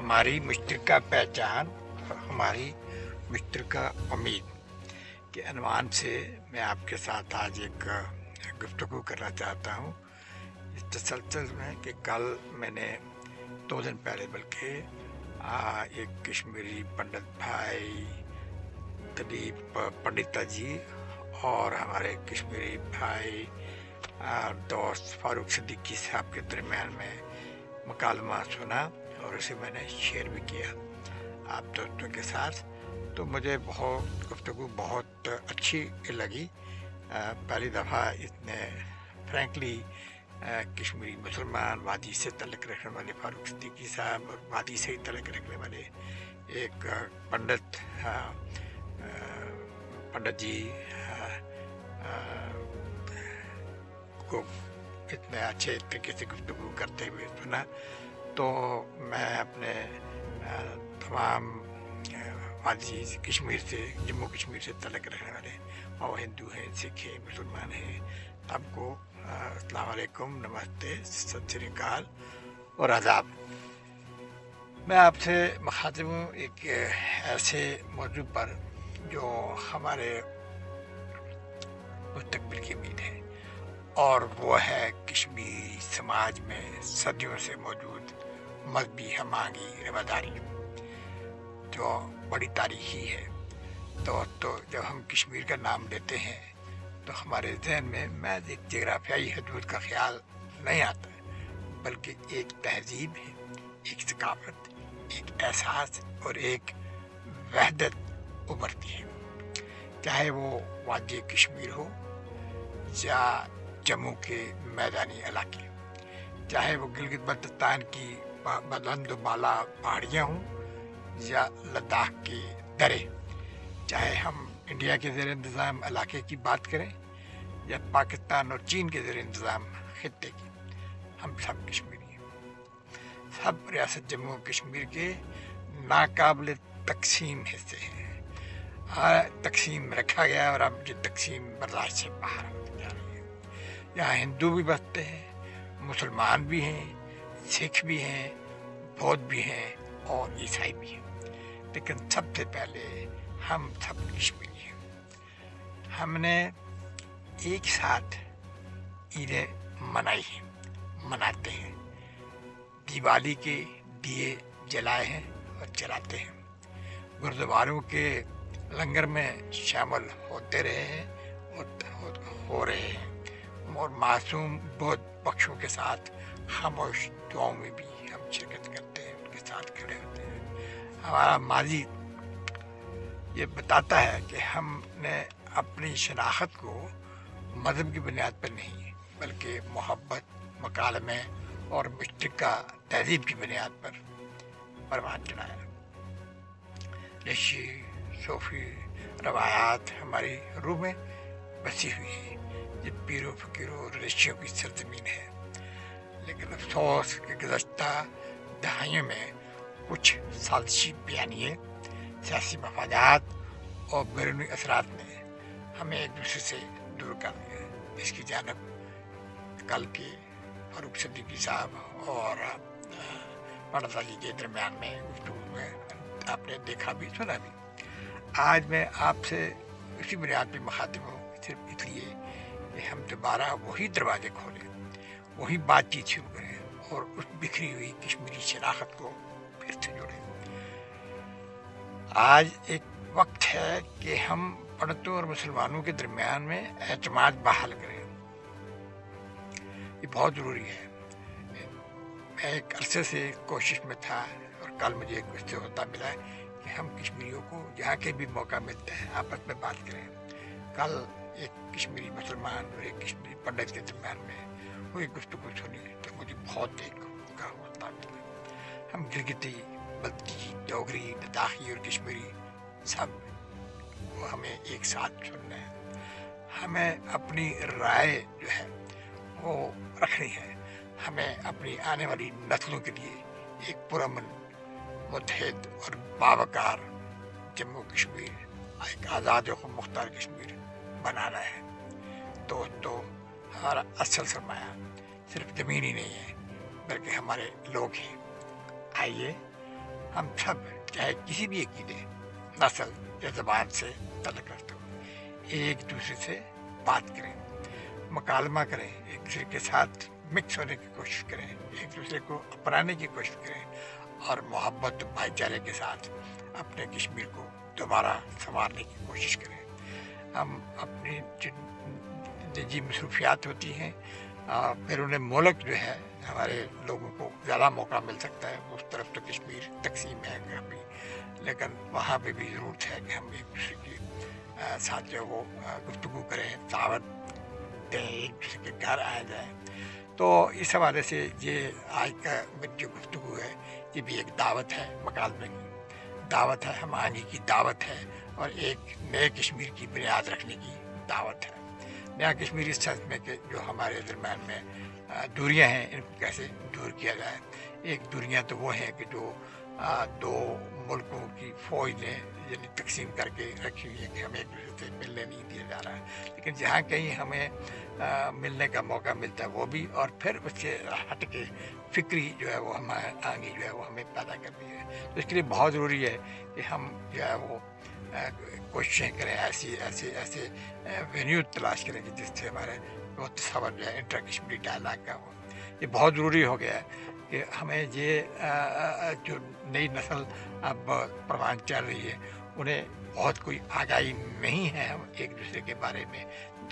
हमारी मुश्तरका पहचान और हमारी मुश्तरका उम्मीद के अनवान से मैं आपके साथ आज एक गुफ्तगू करना चाहता हूँ इस तसलसल में कि कल मैंने 2 दिन पहले बल्कि एक कश्मीरी पंडित भाई तदीप पंडिता जी और हमारे कश्मीरी भाई दोस्त फारूक सिद्दीकी साहब के दरमियान में मुकालमा सुना और उसे मैंने शेयर भी किया आप दोस्तों के साथ। तो मुझे गुफ्तगू बहुत अच्छी लगी। पहली दफ़ा इतने फ्रैंकली कश्मीरी मुसलमान वादी से तल्लुक़ रखने वाले फारूक सिद्दीकी साहब और वादी से ही तल्लुक़ रखने वाले एक पंडित जी को इतने अच्छे तरीके से गुफ्तगू करते हुए सुना। तो मैं अपने तमाम वादी कश्मीर से जम्मू कश्मीर से तल्लुक़ रखने वाले और हिंदू हैं, सिख हैं, मुसलमान हैं, सबको अस्सलाम वालेकुम, नमस्ते, सत श्री अकाल और आदाब। मैं आपसे मुखातिब हूँ एक ऐसे मौजू पर जो हमारे मुस्तक़बिल की उम्मीद है और वो है कश्मीरी समाज में सदियों से मौजूद मजहबी हमांगी रवादारी जो बड़ी तारीखी है। तो जब हम कश्मीर का नाम लेते हैं तो हमारे जहन में महज एक जोग्राफियाई हदूद का ख्याल नहीं आता बल्कि एक तहजीब है, एक सकाफत, एक एहसास और एक वहदत उभरती है। चाहे वो वादी कश्मीर हो या जम्मू के मैदानी इलाके, चाहे वो गिलगित बल्तिस्तान की बुलंद बाला पहाड़ियाँ हों या लद्दाख के दरे, चाहे हम इंडिया के ज़ेर इंतज़ाम इलाके की बात करें या पाकिस्तान और चीन के ज़ेर इंतज़ाम खित्ते की, हम सब कश्मीरी हैं। सब रियासत जम्मू कश्मीर के नाकाबिल तकसीम हिस्से हैं। तकसीम रखा गया और अब ये तकसीम बर्दाश्त से बाहर होती जा रही है। यहाँ हिंदू भी बसते हैं, मुसलमान भी हैं, सिख भी हैं, बौद्ध भी हैं और ईसाई भी हैं, लेकिन सबसे पहले हम सब कश्मीरी हैं। हमने एक साथ ईदें मनाते हैं, दिवाली के दिए जलाए हैं और जलाते हैं, गुरुद्वारों के लंगर में शामिल होते रहे हैं और हो रहे हैं और मासूम बौद्ध पक्षों के साथ खामोश दुआओं में भी हम शिरकत करते हैं, उनके साथ खड़े होते हैं। हमारा माजी ये बताता है कि हमने अपनी शनाख्त को मज़हब की बुनियाद पर नहीं बल्कि मोहब्बत, मकालमे और मुश्तरका तहजीब की बुनियाद पर परवान चढ़ाया। ऋषि सूफी रवायात हमारी रूह में बसी हुई है। ये पीरों फकीरों और ऋषियों की सरजमीन है, लेकिन अफसोस कि गुज़श्ता दहाइयों में कुछ साजिशी बयानिए, सियासी मफादात और बैरूनी असरात ने हमें एक दूसरे से दूर कर दिया। इसकी जानब कल के फारूक सिद्दीकी साहब और पंडिता जी के दरमियान में गुफ्तगू में आपने देखा भी सुना भी। आज मैं आपसे उसी बुनियाद पर मुखातिब हूँ, सिर्फ इसलिए कि हम दोबारा वही दरवाजे खोलें, वही बातचीत शुरू करें और उस बिखरी हुई कश्मीरी शनाख्त को फिर से जोड़ें। आज एक वक्त है कि हम पंडितों और मुसलमानों के दरमियान में एतमाद बहाल करें। ये बहुत ज़रूरी है। मैं एक अरसे से कोशिश में था और कल मुझे कुछ से होता मिला कि हम कश्मीरियों को जहाँ के भी मौका मिलता है आपस में बात करें। कल एक कश्मीरी मुसलमान और एक कश्मीरी पंडित के दरमियान में वही गुफ्तगू सुनी तो मुझे बहुत एक का होता मिला। हम गिलगिती, बल्ती, डोगरी, लद्दाखी और कश्मीरी सब वो हमें एक साथ सुनना है। हमें अपनी राय जो है वो रखनी है। हमें अपनी आने वाली नस्लों के लिए एक पुरअमन, मुत्तहिद और बावकार जम्मू कश्मीर, एक आज़ाद और मुख्तार कश्मीर बनाना है। तो हमारा असल सरमाया सिर्फ ज़मीन ही नहीं है बल्कि हमारे लोग हैं। आइए ہم سب چاہے کسی بھی عقیدے نسل یا زبان سے تعلق رکھتے ہو ایک دوسرے سے بات کریں مکالمہ کریں ایک دوسرے کے ساتھ مکس ہونے کی کوشش کریں ایک دوسرے کو اپنانے کی کوشش کریں اور محبت بھائی چارے کے ساتھ اپنے کشمیر کو دوبارہ سنوارنے کی کوشش کریں ہم اپنی جو نجی مصروفیات ہوتی ہیں بیرون ملک جو ہے ہمارے لوگوں کو زیادہ موقع مل سکتا ہے اس طرف تو کشمیر تقسیم ہے کبھی لیکن وہاں پہ بھی ضرورت ہے کہ ہم ایک دوسرے کے ساتھ جو وہ گفتگو کریں دعوت دیں ایک دوسرے کے گھر آیا جائیں تو اس حوالے سے یہ آج کا جو گفتگو ہے یہ بھی ایک دعوت ہے مکالمے کی دعوت ہے ہم آہنگی کی دعوت ہے اور ایک نئے کشمیر کی بنیاد رکھنے کی دعوت ہے نیا کشمیر اس سنس میں کہ جو ہمارے درمیان میں دوریاں ہیں ان کو کیسے دور کیا جائے ایک دوریاں تو وہ ہیں کہ جو دو ملکوں کی فوج نے یعنی تقسیم کر کے رکھی ہوئی ہے کہ ہمیں ایک دوسرے سے ملنے نہیں دیا جا رہا ہے لیکن جہاں کہیں ہمیں ملنے کا موقع ملتا ہے وہ بھی اور پھر اس سے ہٹ کے فکری جو ہے وہ ہمارے آگے جو ہے وہ ہمیں پیدا کرنی ہے تو اس کے لیے بہت ضروری ہے کہ ہم جو ہے وہ کوششیں کریں ایسے وینیو تلاش کریں کہ جس سے ہمارے وہ تصور جو ہے انٹر کشمیری ڈائلاگ کا ہو یہ بہت ضروری ہو گیا ہے کہ ہمیں یہ جو نئی نسل اب پروان چل رہی ہے انہیں بہت کوئی آگاہی نہیں ہے ہم ایک دوسرے کے بارے میں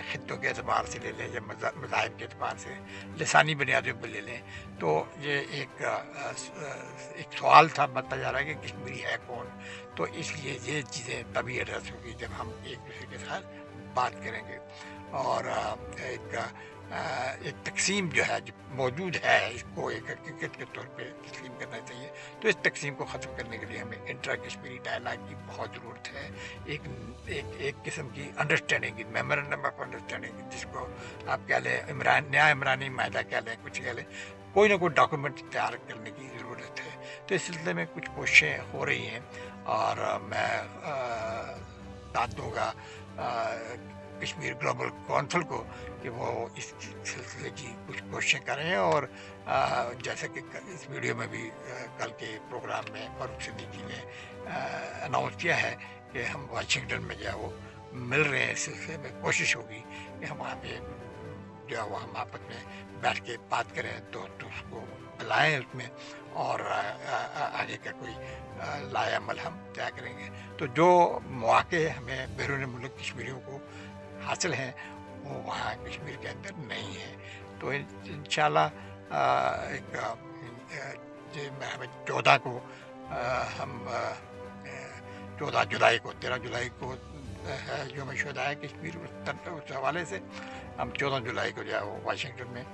خطوں کے اعتبار سے لے لیں یا مذاہب کے اعتبار سے لسانی بنیادوں پر لے لیں تو یہ ایک سوال تھا بنتا جا رہا ہے کہ کشمیری ہے کون تو اس لیے یہ چیزیں تبھی ایڈریس ہوگی جب ہم ایک دوسرے کے ساتھ بات کریں گے اور ایک تقسیم جو ہے جو موجود ہے اس کو ایک حقیقت کے طور پہ تسلیم کرنا چاہیے تو اس تقسیم کو ختم کرنے کے لیے ہمیں انٹرا کشمیری ڈائلاگ کی بہت ضرورت ہے ایک قسم کی انڈرسٹینڈنگ کی میمورنڈم آف انڈرسٹینڈنگ جس کو آپ کہہ لیں نیا عمرانی معاہدہ کہہ لیں کچھ کہہ لیں کوئی نہ کوئی ڈاکومنٹ تیار کرنے کی ضرورت ہے تو اس سلسلے میں کچھ کوششیں ہو رہی ہیں اور میں ساتھ دوں گا کشمیر گلوبل کونسل کو کہ وہ اس سلسلے کی کچھ کوششیں کریں اور جیسا کہ اس ویڈیو میں بھی کل کے پروگرام میں فاروق صدیقی نے اناؤنس کیا ہے کہ ہم واشنگٹن میں جو ہے وہ مل رہے ہیں اس سلسلے میں کوشش ہوگی کہ ہم وہاں پہ جو ہے وہ ہم آپس میں بیٹھ کے بات کریں دوست کو بلائیں اس میں اور آگے کا کوئی لائے عمل ہم طے کریں گے تو جو مواقع ہمیں بیرون ملک کشمیریوں کو حاصل ہیں وہ وہاں کشمیر کے اندر نہیں ہے تو انشاءاللہ ایک ہمیں 14 کو ہم 14 جولائی کو 13 جولائی کو ہے یوم شہدائے کشمیر اس حوالے سے ہم 14 جولائی کو جو ہے وہ واشنگٹن میں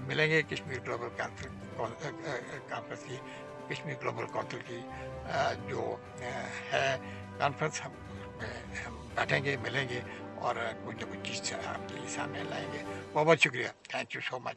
ملیں گے کشمیر گلوبل کانفرنس کی کشمیر گلوبل کونسل کی جو ہے کانفرنس ہم بیٹھیں گے ملیں گے اور کچھ نہ کچھ چیز آپ کے لیے سامنے لائیں گے بہت بہت شکریہ تھینک یو سو مچ